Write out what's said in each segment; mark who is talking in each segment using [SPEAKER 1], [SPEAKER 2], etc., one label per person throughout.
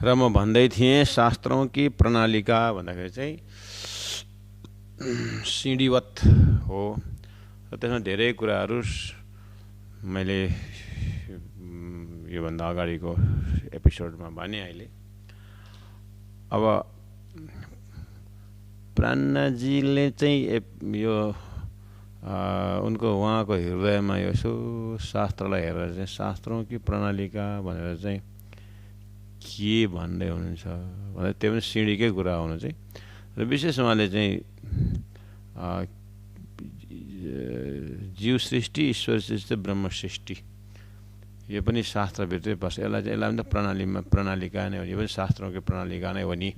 [SPEAKER 1] र म भन्दै थिएँ शास्त्रों की प्रणालिका भन्दाखेरि चाहिँ सिँढीवत हो र त्यसमा धेरै कुराहरू मैले योभन्दा अगाडिको एपिसोडमा भने। अहिले अब प्राणजीले चाहिँ यो उनको उहाँको हृदयमा यसो शास्त्रलाई हेरेर चाहिँ शास्त्रों की प्रणालिका भनेर चाहिँ के भन्दै हुनुहुन्छ भने त्यो पनि सिँढीकै कुरा हुनु चाहिँ। र विशेष उहाँले चाहिँ जीव सृष्टि, ईश्वर सृष्टि, ब्रह्म सृष्टि यो पनि शास्त्रभित्रै पर्छ। यसलाई पनि त प्रणालिका नै हो, यो पनि शास्त्रों की प्रणालिका नै हो नि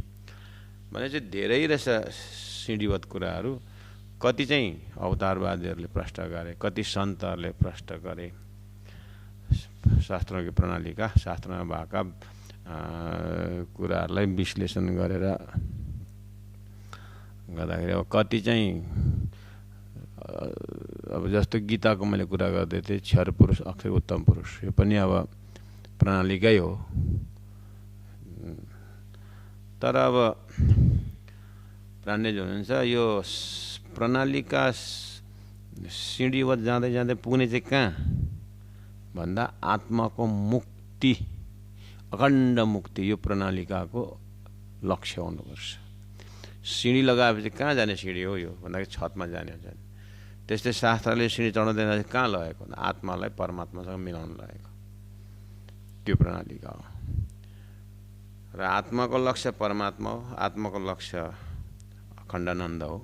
[SPEAKER 1] भने चाहिँ धेरै रहेछ सिँढीवत कुराहरू। कति चाहिँ अवतारवादीहरूले प्रष्ट गरे, कति सन्तहरूले प्रष्ट गरे शास्त्रों की प्रणालिका, शास्त्रमा भएका कुराहरूलाई विश्लेषण गरेर गर्दाखेरि अब कति चाहिँ अब जस्तो गीताको मैले कुरा गर्दै थिएँ, क्षर पुरुष अक्षर उत्तम पुरुष, यो पनि अब प्रणालिकै हो। तर अब प्राणले जो हुनुहुन्छ यो प्रणालिका सिँढीवत जाँदै जाँदै पुग्ने चाहिँ कहाँ भन्दा आत्माको मुक्ति, अखण्ड मुक्ति, यो प्रणालिकाको लक्ष्य हुनुपर्छ। सिँढी लगाएपछि कहाँ जाने सिँढी हो यो भन्दाखेरि छतमा जाने हुन्छ। त्यस्तै शास्त्रले सिँढी चढाउँदैन कहाँ लगेको, आत्मालाई परमात्मासँग मिलाउन लगेको, त्यो प्रणालिका हो। र आत्माको लक्ष्य परमात्मा हो, आत्माको लक्ष्य अखण्डानन्द हो।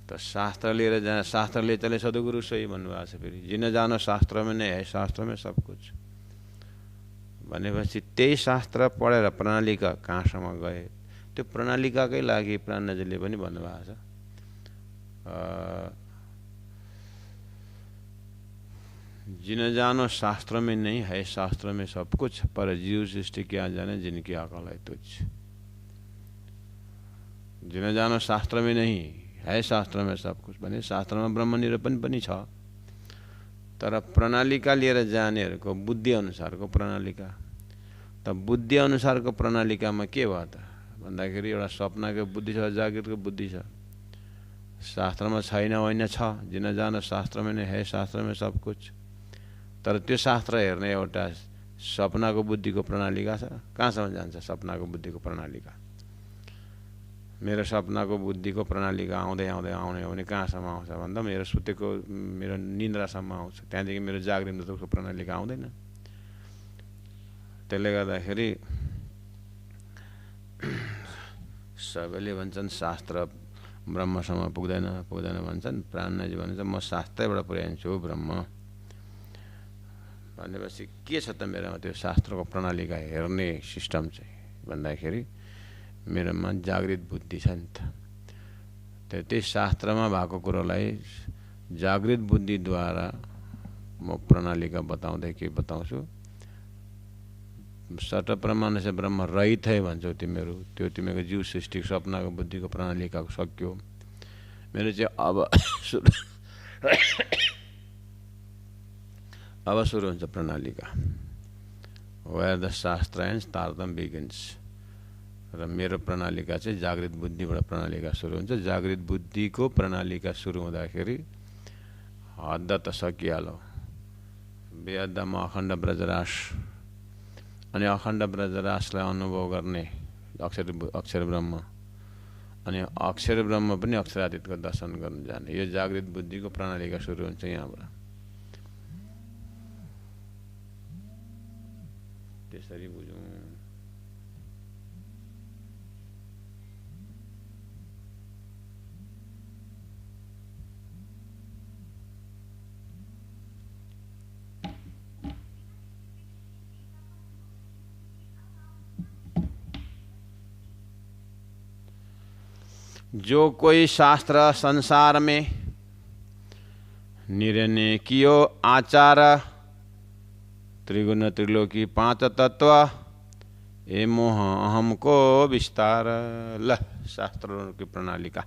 [SPEAKER 1] तो शास्त्र लिएर जाने, शास्त्र ले चले सदगुरु सही भन्नुभएको छ। फेरि जिन जानो शास्त्र में नै है, शास्त्र में सब कुछ भनेपछि त्यही शास्त्र पढेर प्रणालिका कहाँसम्म गए, त्यो प्रणालिकाकै लागि प्राणजीले पनि भन्नुभएको छ। जिन जानो शास्त्र में नहीं है, शास्त्र में सब कुछ, पर जीव सृष्टि क्या जाने जिनकी अकल है तुझ। जिन जानो शास्त्र में नहीं है, शास्त्र में सब कुछ भने शास्त्रमा ब्रह्म निरूपण पनि छ, तर प्रणालिका लिएर जानेहरूको बुद्धि अनुसारको प्रणालिका। त बुद्धि अनुसारको प्रणालिकामा के भयो त भन्दाखेरि एउटा सपनाको बुद्धि छ, जागृतको बुद्धि छ। शास्त्रमा छैन होइन छ, जिन जानो शास्त्रमा नै है, शास्त्रमा सब कुछ। तर त्यो शास्त्र हेर्ने एउटा सपनाको बुद्धिको प्रणालिका छ, कहाँसम्म जान्छ सपनाको बुद्धिको प्रणालिका। मेरो सपनाको बुद्धिको प्रणालिका आउँदै आउँदै आउने हो भने कहाँसम्म आउँछ भन्दा मेरो सुतेको मेरो निन्द्रासम्म आउँछ, त्यहाँदेखि मेरो जागृतको प्रणालिका आउँदैन। त्यसले गर्दाखेरि सबैले भन्छन् शास्त्र ब्रह्मसम्म पुग्दैन पुग्दैन भन्छन्। प्राणजी भन्छ म शास्त्रैबाट पुर्याइन्छु ब्रह्म भनेपछि के छ त मेरोमा त्यो शास्त्रको प्रणालिका हेर्ने सिस्टम चाहिँ भन्दाखेरि मेरोमा जागृत बुद्धि छ नि त। त्यही शास्त्रमा भएको कुरोलाई जागृत बुद्धिद्वारा म प्रणालिका बताउँदै के बताउँछु, सट प्रमाण से ब्रह्म रहित है भन्छौ तिमीहरू, त्यो तिमीको जीव सृष्टि सपनाको बुद्धिको प्रणालिका सक्यो। मेरो चाहिँ अब सुरु हुन्छ प्रणालिका, वेयर द शास्त्र एन्ड्स तारतम्य बिगिन्स। र मेरो प्रणालिका चाहिँ जागृत बुद्धिबाट प्रणालिका सुरु हुन्छ। जागृत बुद्धिको प्रणालिका सुरु हुँदाखेरि हद्द त सकिहाल्यो, बेहद्दमा अखण्ड ब्रजरास, अनि अखण्ड ब्रजरासलाई अनुभव गर्ने अक्षर ब्रह्म, अनि अक्षर ब्रह्म पनि अक्षरातीतको दर्शन गर्न जाने, यो जागृत बुद्धिको प्रणालिका सुरु हुन्छ यहाँबाट। त्यसरी बुझौँ। जो कोई शास्त्र संसार में निर्णय कियो आचार, त्रिगुण त्रिलोकी पांच तत्व, ए मोह अहम को विस्तार। ल शास्त्रों की प्रणालिका,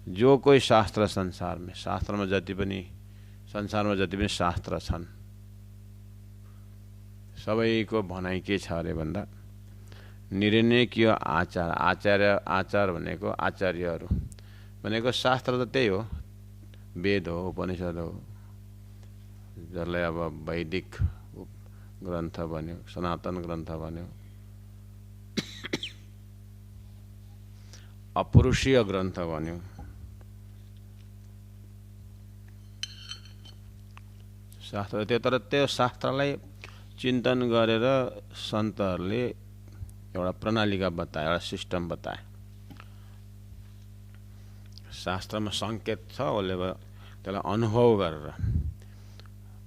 [SPEAKER 1] जो कोई शास्त्र संसार में, शास्त्र में जति पनि संसार में जति पनि शास्त्र छन्, सबैको भनाइ के छ अरे भन्दा निर्णयकीय आचार, आचार भनेको आचार्यहरू भनेको शास्त्र त त्यही हो, वेद हो, उपनिषद हो, जसलाई अब वैदिक ग्रन्थ भन्यो, सनातन ग्रन्थ भन्यो, अपरुषीय ग्रन्थ भन्यो। शास्त्र त्यो, तर त्यो शास्त्रलाई चिन्तन गरेर सन्तहरूले एउटा प्रणालिका बताए, एउटा सिस्टम बताए। शास्त्रमा सङ्केत छ, उसले त्यसलाई अनुभव गरेर,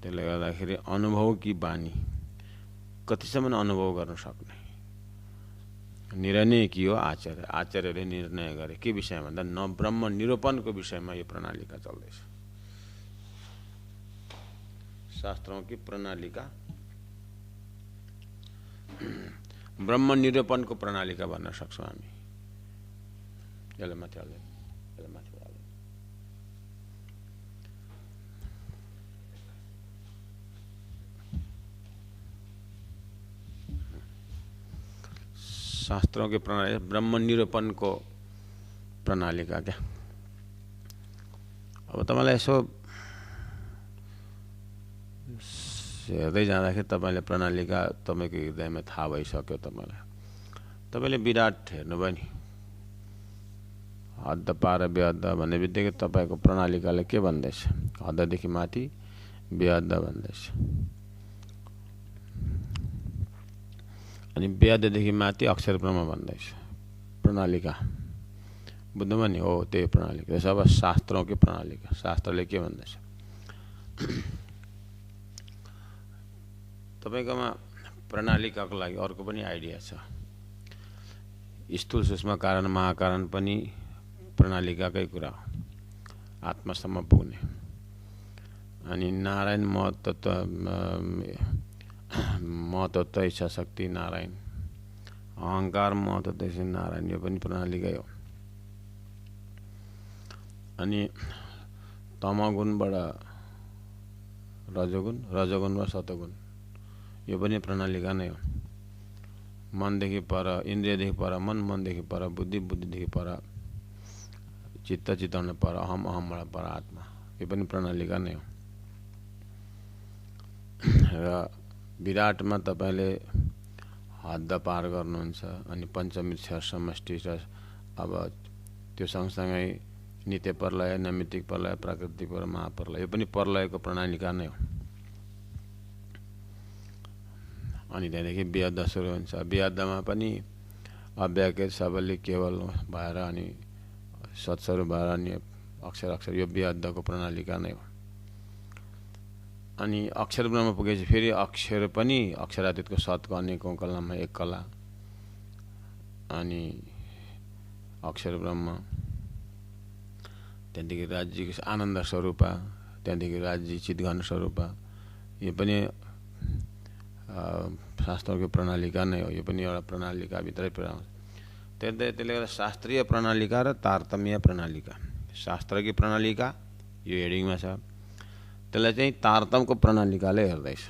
[SPEAKER 1] त्यसले गर्दाखेरि अनुभव कि बानी कतिसम्म अनुभव गर्न सक्ने। निर्णय कि हो आचार्य, आचार्यले निर्णय गरे के विषयमा भन्दा न ब्रह्म निरूपणको विषयमा यो प्रणालिका चल्दैछ। शास्त्रों की प्रणालिका ब्रह्म निरूपणको प्रणालिका भन्न सक्छौँ हामी। यसलाई माथि हाल्दै, यसलाई माथि हाल्दै। शास्त्रों की प्रणाली ब्रह्म निरूपण को प्रणालिका क्या। अब तपाईलाई यसो हेर्दै जाँदाखेरि तपाईले प्रणालिका तपाईको हृदयमा थाहा भइसक्यो। तपाईले विराट हेर्नुभयो नि, हद्द पार बेहद्द भन्ने बित्तिकै तपाईको प्रणालिकाले के भन्दैछ? हद्ददेखि माथि बेहद्द भन्दैछ। अनि बेहद्ददेखि माथि अक्षर ब्रह्म भन्दैछ। प्रणालिका बुझ्नुभयो नि? हो, त्यही प्रणालिका। सब शास्त्रों की प्रणालिका। शास्त्रले के भन्दैछ? तपाईकोमा प्रणालिकाको लागि अर्को पनि आइडिया छ। स्थूल सूक्ष्म कारण महाकारण पनि प्रणालिकाकै कुरा हो, आत्मासम्म पुग्ने। अनि नारायण महतत्व इच्छा शक्ति नारायण, अहंकार महतत्व नारायण, यो पनि प्रणालिकै हो। अनि तमगुणबाट रजोगुण, रजोगुणबाट सतोगुण, यो पनि प्रणालिका नै हो। मनदेखि पर, इन्द्रियदेखि पर मन, मनदेखि पर बुद्धि, बुद्धिदेखि पर चित्त, चित्तबाट पर अहम, अहमबाट पर आत्मा, यो पनि प्रणालिका नै हो। र विराटमा तपाईले हद्द पार गर्नुहुन्छ। अनि पञ्चमिक्षर समष्टि छ। अब त्यो सँगसँगै नित्य प्रलय, नैमित्तिक प्रलय, प्राकृतिक प्रलय, महाप्रलय, यो पनि प्रलयको प्रणालिका नै हो। अनि त्यहाँदेखि बेहद्द सुरु हुन्छ। बेहद्दमा पनि अव्याकृत सबले केवल भएर अनि सत्स्वरूप भएर अनि अक्षर अक्षर, यो बेहद्दको प्रणालिका नै हो। अनि अक्षर ब्रह्म पुगेपछि फेरि अक्षर पनि अक्षरातीतको सतको अनेकौं कलामा एक कला। अनि अक्षर ब्रह्म, त्यहाँदेखि राज्यको आनन्द स्वरूप, त्यहाँदेखि राज्य चितघन स्वरूप, यो पनि शास्त्रको प्रणालिका नै हो। यो पनि एउटा प्रणालिका भित्रै पर्छ। त्यसले गर्दा शास्त्रीय प्रणालिका र तारतम्य प्रणालिका। शास्त्रकी प्रणालिका यो हेडिङमा छ, त्यसलाई चाहिँ तारतम्यको प्रणालिकाले हेर्दैछ।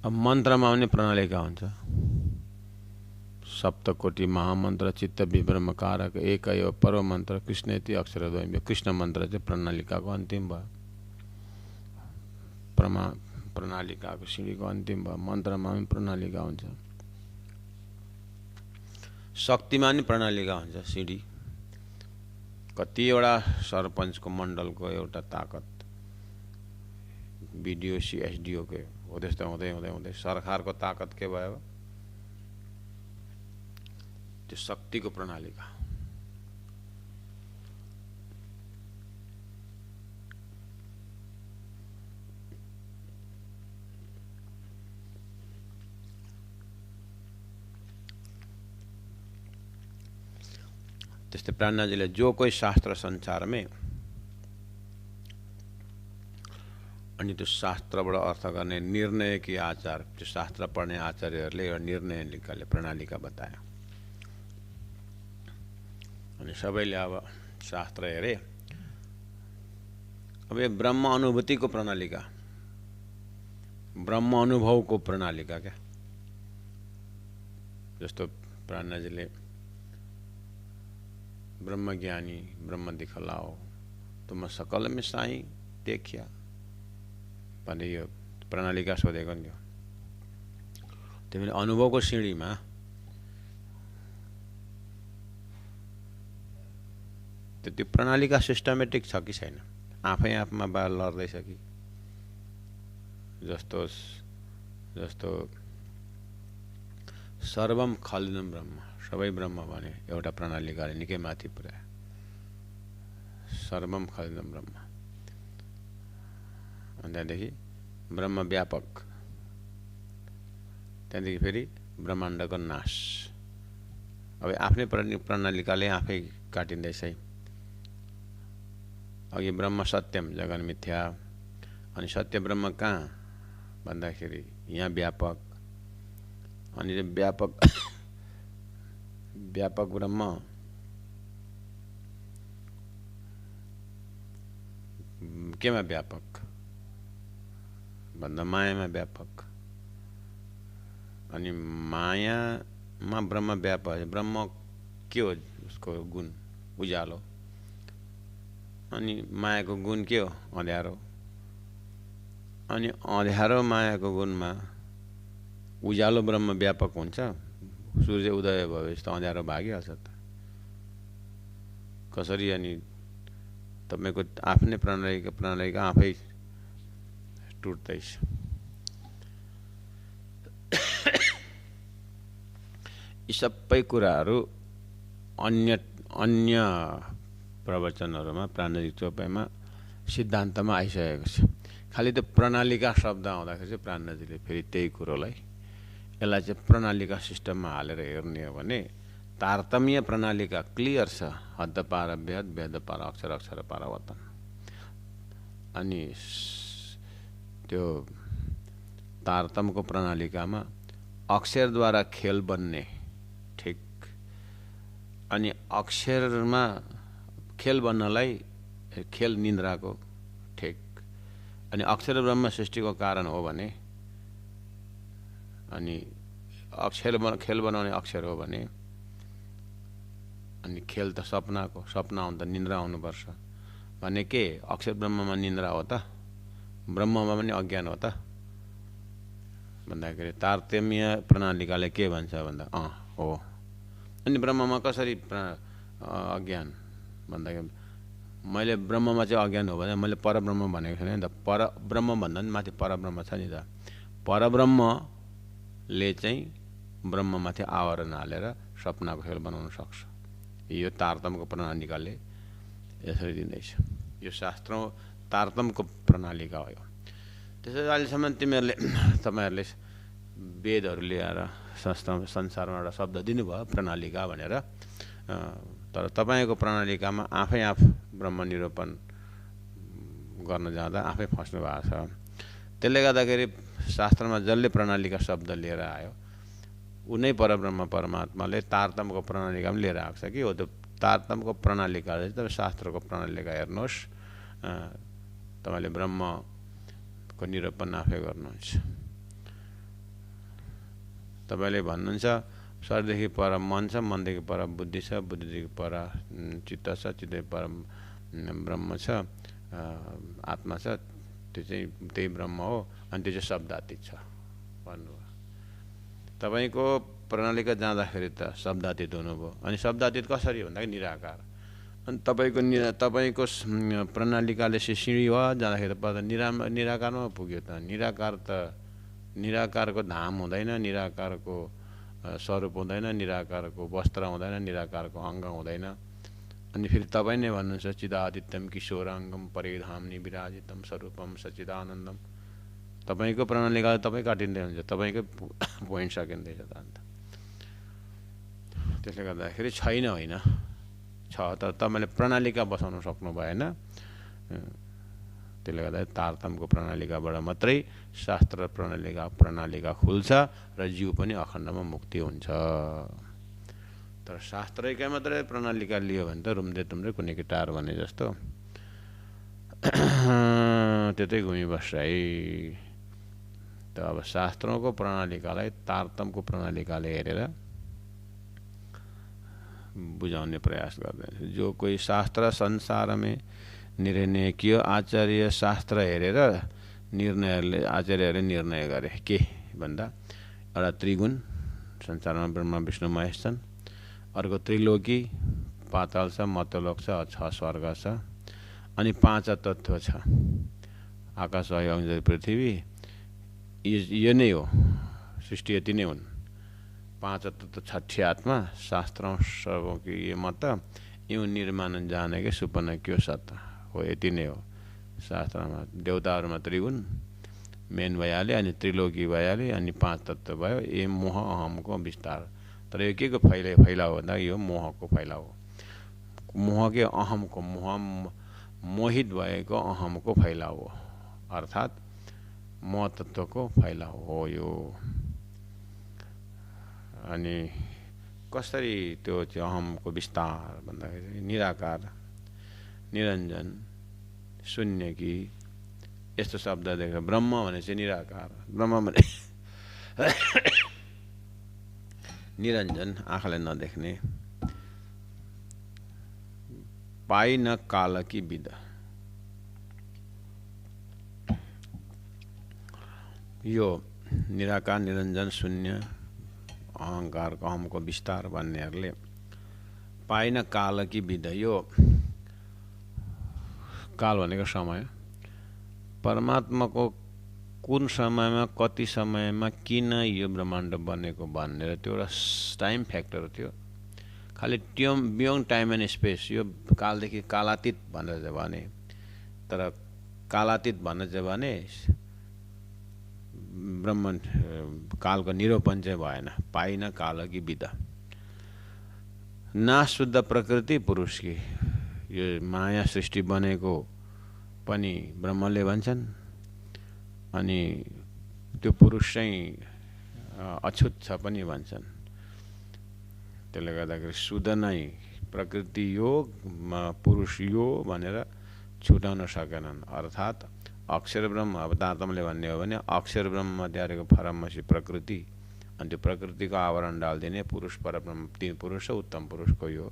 [SPEAKER 1] अब मन्त्रमा आउने प्रणालिका हुन्छ। सप्तकोटि महामन्त्र, चित्त विभ्रम कारक, एक एव परम मन्त्र, कृष्णेति अक्षरद्वयम्, यो कृष्ण मन्त्र चाहिँ प्रणालिकाको अन्तिम भयो। प्रणालिकाको सिँढीको अन्तिम भयो। मन्त्रमा पनि प्रणालिका हुन्छ। शक्तिमा पनि प्रणालिका हुन्छ। सिँढी कतिवटा सरपञ्चको मण्डलको एउटा ताकत, बिडिओसी एसडिओको हो, त्यस्तो हुँदै हुँदै हुँदै सरकारको ताकत के भयो? त्यो शक्तिको प्रणालिका। त्यस्तै प्राणनाजीले जो कोही शास्त्र संसार में, अनि त्यो शास्त्रबाट अर्थ गर्ने निर्णय कि आचार, त्यो शास्त्र पढ्ने आचार्यहरूले एउटा निर्णय निकाले प्रणालिका बतायो। अनि सबैले अब शास्त्र हेरे, अब ये ब्रह्म अनुभूतिको प्रणालिका, ब्रह्म अनुभवको प्रणालिका क्या, जस्तो प्राणनाजीले ब्रह्म ज्ञानी ब्रह्म दिखलाओ तुम सकल में साई देखिया भन्ने यो प्रणालिका सोधेको नि। तिमीले अनुभवको सिँढीमा त्यो प्रणालिका सिस्टमेटिक छ कि छैन, आफै आफमा बाल लड्दैछ कि, जस्तो जस्तो सर्वम खलिदम ब्रह्म, सबै ब्रह्म भने एउटा प्रणालिकाले निकै माथि पुर्यायो। सर्वम खलिदम ब्रह्म, अनि त्यहाँदेखि ब्रह्म व्यापक, त्यहाँदेखि फेरि ब्रह्माण्डको नाश। अब आफ्नै प्रणालिकाले आफै काटिँदैछ है। अघि ब्रह्म सत्यम जगन मिथ्या, अनि सत्य ब्रह्म कहाँ भन्दाखेरि यहाँ व्यापक, अनि व्यापक व्यापक ब्रह्म केमा व्यापक भन्दा मायामा व्यापक, अनि मायामा ब्रह्म व्यापक। ब्रह्म के हो, उसको गुण उज्यालो, अनि मायाको गुण के हो, अँध्यारो। अनि अँध्यारो मायाको गुणमा उज्यालो ब्रह्म व्यापक हुन्छ, सूर्य उदय भएपछि त अँध्यारो भागिहाल्छ त कसरी। अनि तपाईको आफ्नै प्रणालीका आफै टुट्दैछ। यी सबै कुराहरू अन्य प्रवचनहरूमा प्राणनाजी चोपाइमा सिद्धान्तमा आइसकेको छ। खालि त्यो प्रणालिका शब्द आउँदाखेरि चाहिँ प्राणनाजीले फेरि त्यही कुरोलाई यसलाई चाहिँ प्रणालिका सिस्टममा हालेर हेर्ने हो भने तारतम्य प्रणालिका क्लियर छ, हद्द पार भेद, भेद पार अक्षर, अक्षर पार वतन। अनि त्यो तारतम्यको प्रणालिकामा अक्षरद्वारा खेल बन्ने, ठिक, अनि अक्षरमा खेल बन्नलाई खेल निन्द्राको, ठिक, अनि अक्षर ब्रह्म सृष्टिको कारण हो भने, अनि खेल बनाउने अक्षर हो भने, अनि खेल त सपनाको, सपना हो त निन्द्रा हुनुपर्छ भने के अक्षर ब्रह्ममा निन्द्रा हो त, ब्रह्ममा पनि अज्ञान हो त भन्दाखेरि तारतम्य प्रणालिकाले के भन्छ भन्दा हो। अनि ब्रह्ममा कसरी अज्ञान भन्दाखेरि मैले ब्रह्ममा चाहिँ अज्ञान हो भने मैले परब्रह्म भनेको छैन नि त। परब्रह्म भन्दा पनि माथि परब्रह्म छ नि त। परब्रह्मले चाहिँ ब्रह्ममाथि आवरण हालेर सपनाको खेल बनाउन सक्छ। यो तारतम्यको प्रणालिकाले यसरी दिँदैछ। यो शास्त्र तारतम्यको प्रणालिका हो। त्यसैले अहिलेसम्म तपाईँहरूले वेदहरू ल्याएर संसारमा एउटा शब्द दिनुभयो प्रणालिका भनेर, तर तपाईँको प्रणालिकामा आफै आफ ब्रह्म निरूपण गर्न जाँदा आफै फस्नु भएको छ। त्यसले गर्दाखेरि शास्त्रमा जसले प्रणालिका शब्द लिएर आयो उनै परब्रह्म परमात्माले तारतम्यको प्रणालिका पनि लिएर आएको छ कि हो। त्यो तारतम्यको प्रणालिका चाहिँ तपाईँ शास्त्रको प्रणालिका हेर्नुहोस्, तपाईँले ब्रह्मको निरूपण आफै गर्नुहुन्छ। तपाईँले भन्नुहुन्छ शरीरदेखि पर मन छ, मनदेखि पर बुद्धि छ, बुद्धिदेखि पर चित्त छ, चित्तदेखि पर ब्रह्म छ, आत्मा छ, त्यो चाहिँ त्यही ब्रह्म हो, अनि त्यो चाहिँ शब्दातीत छ भन्नुभयो। तपाईँको प्रणालिका जाँदाखेरि त शब्दातीत हुनुभयो। अनि शब्दातीत कसरी भन्दाखेरि निराकार। अनि तपाईँको प्रणालिकाले सिँढी हो जाँदाखेरि त निराकारमा पुग्यो त। निराकारको धाम हुँदैन, निराकारको स्वरूप हुँदैन, निराकारको वस्त्र हुँदैन, निराकारको अङ्ग हुँदैन। अनि फेरि तपाईँ नै भन्नुहुन्छ चिदादित्यम किशोराङ्गम परिधामनि विराजितम स्वरूपम सच्चिदानन्दम। तपाईँको प्रणालिकाले तपाईँ काटिँदै हुन्छ, तपाईँकै पोइन्ट सकिँदैछ त अन्त। त्यसले गर्दाखेरि छैन होइन, छ, तर तपाईँले प्रणालिका बसाउन सक्नु भएन। त्यसले गर्दा तारतम्यको प्रणालिकाबाट मात्रै शास्त्र प्रणालिका खुल्छ र जीव पनि अखण्डमा मुक्ति हुन्छ। तर शास्त्रकै मात्रै प्रणालिका लियो भने त रुम्दे तुम्रे कुनै गिटार भने जस्तो त्यतै घुमिबस्छ है। त अब शास्त्रों को प्रणालिकालाई तारतम्यको प्रणालिकाले हेरेर बुझाउने प्रयास गर्दैन। जो कोही शास्त्र संसार में निर्णय कियो, आचार्य शास्त्र हेरेर निर्णयले आचार्यहरूले निर्णय गरे के भन्दा एउटा त्रिगुण संसारमा ब्रह्मा विष्णु महेश छन्, अर्को त्रिलोकी पाताल छ, मत्यलोक छ, 6 स्वर्ग छ, अनि 5 तत्त्व छ, आकाश वायु अग्नि पृथ्वी। यो नै हो सृष्टि, यति नै हुन्। 5 तत्त्व 6 आत्मा शास्त्रों सर्वों की ये मत यूँ निर्माण जाने के सुपन क्यों सत हो, यति नै हो शास्त्रमा। देवताहरूमा त्रिगुण मेन भइहाल्यो, अनि त्रिलोकी भइहाल्यो, अनि 5 तत्त्व भयो। ये मोह अहमको विस्तार। तर यो के को फैलाउ भन्दा यो मोहको फैलाउ हो। मोहकै अहमको, मोहित भएको अहमको फैलाउ हो, अर्थात् मोह तत्त्वको फैलाउ हो यो। अनि कसरी त्यो चाहिँ अहमको विस्तार भन्दाखेरि निराकार, निरञ्जन, शून्य की यस्तो शब्द देख्छ। ब्रह्म भने चाहिँ निराकार, ब्रह्म भने निरञ्जन, आँखाले नदेख्ने, पाइ न काल की विदा। यो निराकार, निरञ्जन, शून्य, अहङ्कारको अहमको विस्तार भन्नेहरूले पाइन काल की विदा। यो काल भनेको समय, परमात्माको कुन समयमा कति समयमा किन यो ब्रह्माण्ड बनेको भनेर त्यो एउटा टाइम फ्याक्टर थियो। खालि बियोङ टाइम एन्ड स्पेस, यो कालदेखि कालातीत भनेर चाहिँ भने, तर कालातीत भनेर चाहिँ भने ब्रह्म कालको निरूपण चाहिँ भएन। पाइन काल की विदा। नाश शुद्ध प्रकृति पुरुष की, यो माया सृष्टि बनेको पनि ब्रह्मले भन्छन्, अनि त्यो पुरुष चाहिँ अछुत छ पनि भन्छन्। त्यसले गर्दाखेरि शुद्ध नै प्रकृति यो पुरुष यो भनेर छुटाउन सकेनन्। अर्थात् अक्षर ब्रह्म, अब तारतम्यले भन्ने हो भने अक्षर ब्रह्म त्यारेको परमसी प्रकृति, अनि त्यो प्रकृतिको आवरण डालिदिने पुरुष परब्रह्म, 3 पुरुष उत्तम पुरुषको यो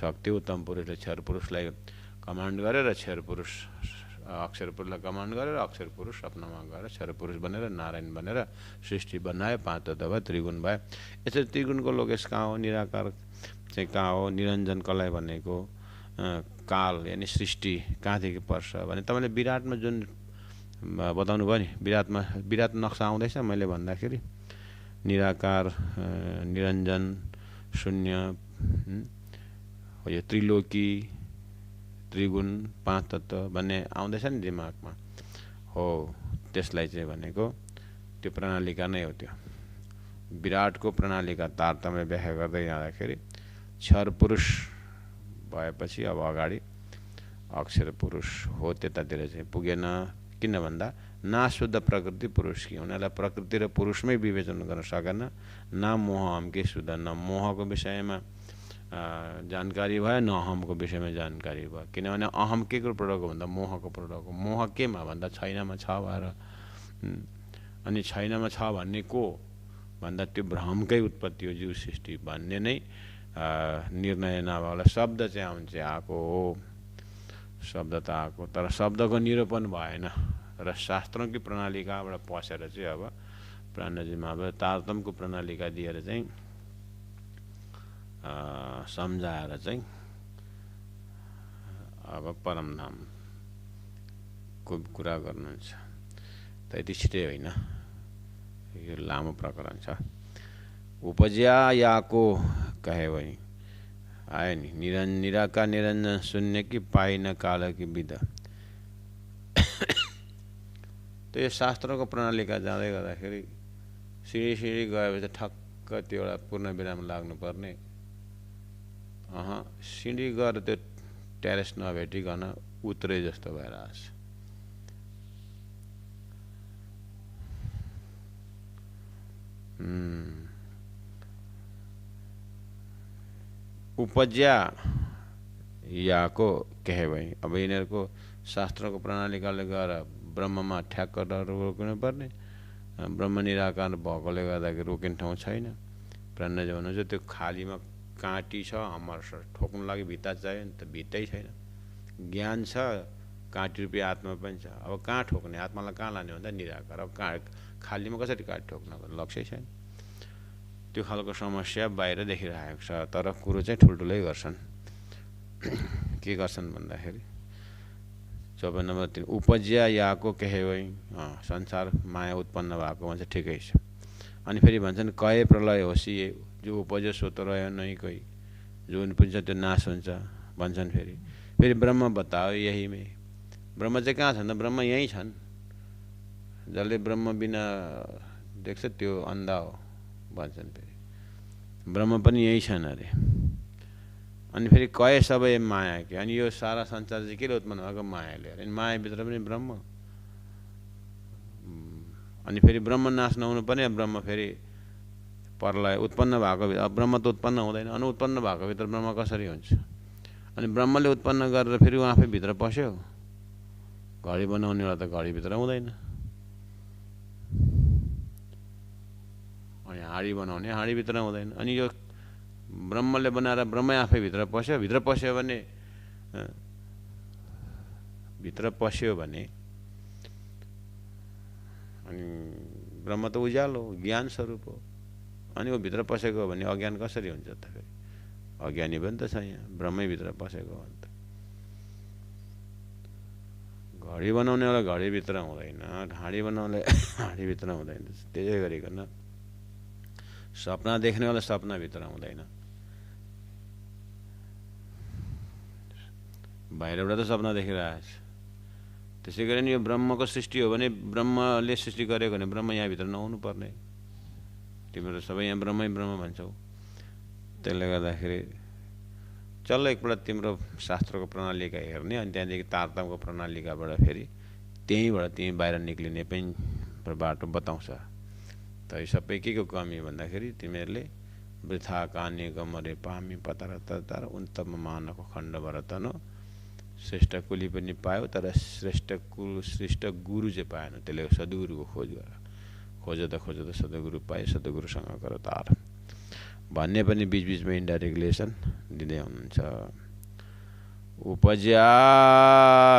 [SPEAKER 1] शक्ति। उत्तम पुरुषले क्षर पुरुषलाई कमान्ड गरेर क्षर पुरुष अक्षर पुरुषलाई कमान्ड गरेर अक्षर पुरुष सपनामा गएर क्षर पुरुष बनेर नारायण बनेर सृष्टि बनायो। 5 तत्त्व भयो, त्रिगुण भयो। यसरी त्रिगुणको लोकेश कहाँ हो, निराकार चाहिँ कहाँ हो, निरञ्जन कसलाई भनेको, काल यानि सृष्टि कहाँदेखि पर्छ भने तपाईँले विराटमा जुन बताउनु भयो नि, विराट नक्सा आउँदैछ मैले भन्दाखेरि निराकार, निरञ्जन, शून्य हो, यो त्रिलोकी, त्रिगुण, 5 तत्त्व भन्ने आउँदैछ नि दिमागमा हो। त्यसलाई चाहिँ भनेको त्यो प्रणालिका नै हो। त्यो विराटको प्रणालिका तारतम्य व्याख्या गर्दै जाँदाखेरि क्षर पुरुष भएपछि अब अगाडि अक्षर पुरुष हो, त्यतातिर चाहिँ पुगेन। किन भन्दा नाशुद्ध प्रकृति पुरुष की, उनीहरूलाई प्रकृति र पुरुषमै विवेचन गर्न सकेन। न मोह अहमकै शुद्ध, न मोहको विषयमा जानकारी भयो, न अहमको विषयमा जानकारी भयो। किनभने अहम के को प्रडक्ट हो भन्दा मोहको प्रडक्ट हो। मोह केमा भन्दा छैनमा छ भएर, अनि छैनमा छ भन्ने को भन्दा त्यो भ्रमकै उत्पत्ति हो, जीव सृष्टि भन्ने नै निर्णय नभएला शब्द चाहिँ आउँछ आएको हो। शब्द त आएको, तर शब्दको निरूपण भएन र शास्त्रों की प्रणालिकाबाट पसेर चाहिँ अब प्राणजीमा अब तारतम्यको प्रणालिका दिएर चाहिँ सम्झाएर चाहिँ अब परमधामको कुरा गर्नुहुन्छ। त यति छिटै होइन, यो लामो प्रकरण छ। उपज्या याको कहे वही आयो नि, निराकार, निरञ्जन, शून्य की पाइन काल की विदा। त यो शास्त्रको प्रणालिका जाँदै गर्दाखेरि सिँढी गएपछि ठक्क त्यो एउटा पूर्ण विराम लाग्नुपर्ने, सिँढी गएर त्यो ट्यारेस नभेटिकन उत्रे जस्तो भइरहेछ। उपज्या याको कहे भाइ, अब यिनीहरूको शास्त्रको प्रणालिकाले गएर ब्रह्ममा ठ्याक्क रोक्नु पर्ने, ब्रह्म निराकार भएकोले गर्दाखेरि रोकिने ठाउँ छैन। प्राणले भन्नुहुन्छ त्यो खालीमा काँटी छ, हम्मर ठोक्नु लागि भित्ता चाहियो नि त, भित्तै छैन। ज्ञान छ, काँटी रूपी आत्मा पनि छ, अब कहाँ ठोक्ने, आत्मालाई कहाँ लाने भन्दा निराकार। अब खालीमा कसरी काँटी ठोक्न, लक्ष्य छैन। त्यो खालको समस्या बाहिर देखिरहेको छ। तर कुरो चाहिँ ठुल्ठुलै गर्छन्। के गर्छन् भन्दाखेरि 14 नम्बर 3 उपज्या याको कहे वै, संसार माया उत्पन्न भएको भन्छ, ठिकै छ। अनि फेरि भन्छन् कहे प्रलय होसी, जो उपज्यो सो त रह्यो नै कोही, जुन पनि छ त्यो नाश हुन्छ भन्छन्। फेरि ब्रह्म बताओ यही में, ब्रह्म चाहिँ कहाँ छन् त, ब्रह्म यहीँ छन्। जसले ब्रह्म बिना देख्छ त्यो अन्धा हो भन्छन्। फेरि ब्रह्म पनि यहीँ छन् अरे। अनि फेरि कहे सबै माया के, अनि यो सारा संसार चाहिँ के उत्पन्न भएको, मायाले। अनि मायाभित्र पनि ब्रह्म। अनि फेरि ब्रह्म नाश नहुनु पर्ने, ब्रह्म फेरि प्रलय उत्पन्न भएको, अब ब्रह्म त उत्पन्न हुँदैन, अनुत्पन्न भएको भित्र ब्रह्म कसरी हुन्छ। अनि ब्रह्मले उत्पन्न गरेर फेरि उहाँ आफै भित्र पस्यो। घडी बनाउनेवाला त घडीभित्र हुँदैन, अनि हाँडी बनाउने हाँडीभित्र हुँदैन। अनि यो ब्रह्मले बनाएर ब्रह्मै आफै भित्र पस्यो। भित्र पस्यो भने अनि ब्रह्म त उज्यालो ज्ञान स्वरूप हो। अनि वो भित्र पसेको हो भने अज्ञान कसरी हुन्छ त। फेरि अज्ञानी पनि त छ यहाँ, ब्रह्मै भित्र पसेको हो भने त। घडी बनाउनेवाला घडीभित्र हुँदैन, हाँडी बनाउनेले हाँडीभित्र हुँदैन। त्यसै गरिकन सपना देख्नेवाला सपनाभित्र हुँदैन। बाहिरबाट त सपना देखिरहेको छ। त्यसै गरी यो ब्रह्मको सृष्टि हो भने, ब्रह्मले सृष्टि गरेको भने ब्रह्म यहाँभित्र नहुनु पर्ने। तिम्रो सबै यहाँ ब्रह्मै ब्रह्म भन्छौ। त्यसले गर्दाखेरि चल्ल एकपल्ट तिम्रो शास्त्रको प्रणालीका हेर्ने, अनि त्यहाँदेखि तारतम्यको प्रणालीकाबाट फेरि त्यहीँ बाहिर निक्लिने पनि बाटो बताउँछ। त यो सबै के को कमी भन्दाखेरि तिमीहरूले वृथा काने गमरे पामी पतार तर उन्तम मानको खण्ड भरतनो, श्रेष्ठ कुली पनि पायो तर श्रेष्ठ गुरु चाहिँ पाएन। त्यसले सद्गुरुको खोज गर, खोज त सद्गुरु पाए, सद्गुरुसँग गर तार भन्ने पनि बीचबीचमा इन्डाइरेक्ट लेसन दिँदै हुनुहुन्छ। उपज्या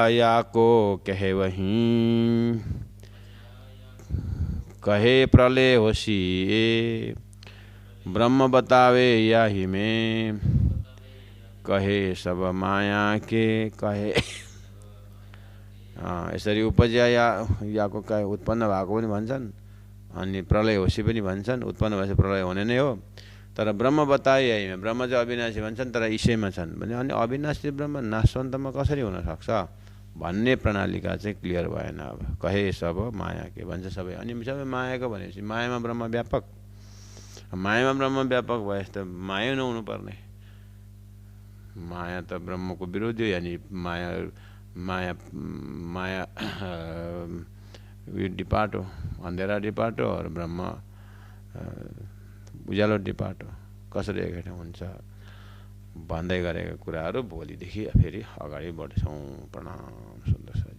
[SPEAKER 1] याको कहे वही, कहे प्रलय होसी ए, ब्रह्म बतावे याही में, कहे सब माया के कहे। यसरी उपज्या याको कहे उत्पन्न भएको पनि भन्छन्, अनि प्रलय होसी पनि भन्छन्। उत्पन्न भएपछि प्रलय हुने नै हो। तर ब्रह्म बताए यही में, ब्रह्म चाहिँ अविनाशी भन्छन् तर ईशैमा छन् भने, अनि अविनाशी ब्रह्म नाशवन्तमा कसरी हुनसक्छ भन्ने प्रणालीका चाहिँ क्लियर भएन। अब कहे सब माया के भन्छ सबै, अनि सबै मायाको भनेपछि मायामा ब्रह्म व्यापक, मायामा ब्रह्म व्यापक भएपछि त माया नहुनु पर्ने। माया त ब्रह्मको विरोधी हो। यानी माया डिपार्ट हो, अन्धेरा डिपार्ट हो, और ब्रह्म उज्यालो डिपार्ट हो। कसरी एकै ठाउँ हुन्छ भन्दै गरेका कुराहरू भोलिदेखि फेरि अगाडि बढ्छौँ। प्रणाम सुन्दर।